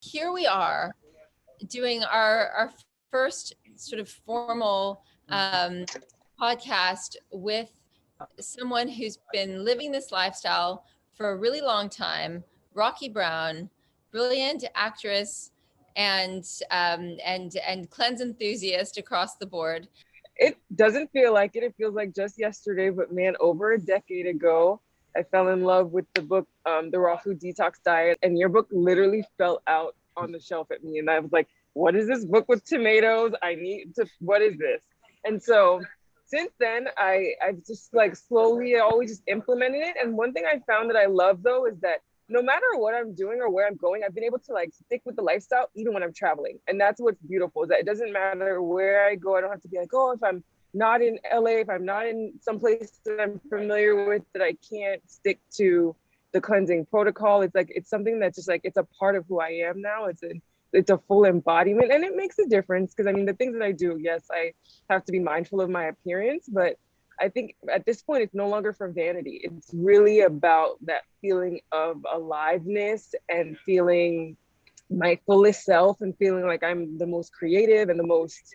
here we are doing our first sort of formal podcast with someone who's been living this lifestyle for a really long time, Rocky Brown, brilliant actress and cleanse enthusiast across the board. It doesn't feel like it. It feels like just yesterday, but man, over a decade ago, I fell in love with the book, The Raw Food Detox Diet, and your book literally fell out on the shelf at me. And I was like, what is this book with tomatoes? What is this? And so since then, I've just like slowly always just implemented it. And one thing I found that I love though is that no matter what I'm doing or where I'm going, I've been able to like stick with the lifestyle even when I'm traveling. And that's what's beautiful, is that it doesn't matter where I go. I don't have to be like, oh, if I'm not in LA, if I'm not in some place that I'm familiar with, that I can't stick to the cleansing protocol. It's like, it's something that's just like, it's a part of who I am now. It's a full embodiment, and it makes a difference. Because I mean, the things that I do, yes, I have to be mindful of my appearance, but I think at this point, it's no longer for vanity. It's really about that feeling of aliveness and feeling my fullest self and feeling like I'm the most creative and the most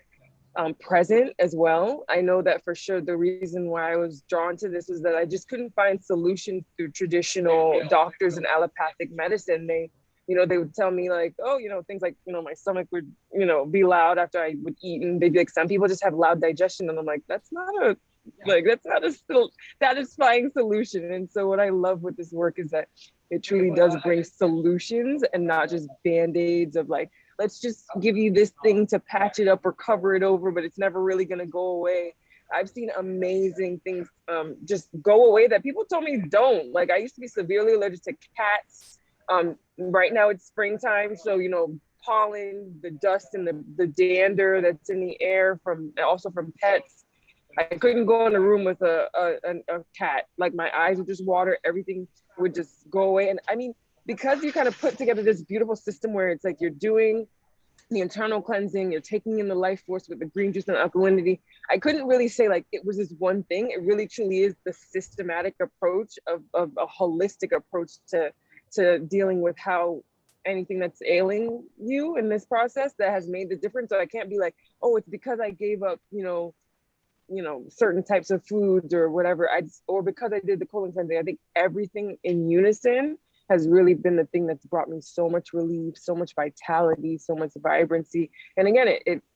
present as well. I know that for sure the reason why I was drawn to this was that I just couldn't find solutions through traditional doctors and allopathic medicine. They would tell me like, oh, things like, my stomach would, be loud after I would eat. And they'd be like, some people just have loud digestion. And I'm like, that's not a still satisfying solution. And so what I love with this work is that it truly does bring solutions and not just band-aids of like, let's just give you this thing to patch it up or cover it over, but it's never really going to go away. I've seen amazing things just go away that people told me don't. Like, I used to be severely allergic to cats. Right now it's springtime, so pollen, the dust and the dander that's in the air from pets. I couldn't go in a room with a cat. Like, my eyes would just water, everything would just go away. And I mean, because you kind of put together this beautiful system where it's like you're doing the internal cleansing, you're taking in the life force with the green juice and alkalinity. I couldn't really say like it was this one thing. It really truly is the systematic approach of a holistic approach to dealing with how anything that's ailing you in this process that has made the difference. So I can't be like, oh, it's because I gave up, certain types of foods or whatever. Or because I did the colon cleansing. I think everything in unison has really been the thing that's brought me so much relief, so much vitality, so much vibrancy. And again,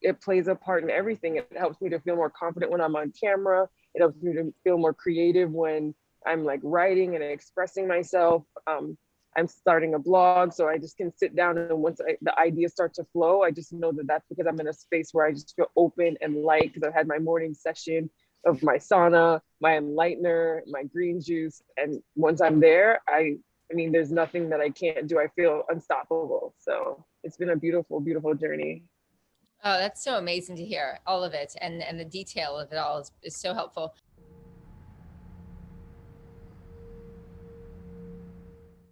it plays a part in everything. It helps me to feel more confident when I'm on camera. It helps me to feel more creative when I'm like writing and expressing myself. I'm starting a blog, so I just can sit down, and once the ideas start to flow, I just know that that's because I'm in a space where I just feel open and light, because I've had my morning session of my sauna, my Enlightener, my green juice. And once I'm there, I mean, there's nothing that I can't do. I feel unstoppable. So it's been a beautiful, beautiful journey. Oh, that's so amazing to hear, all of it. And the detail of it all is so helpful.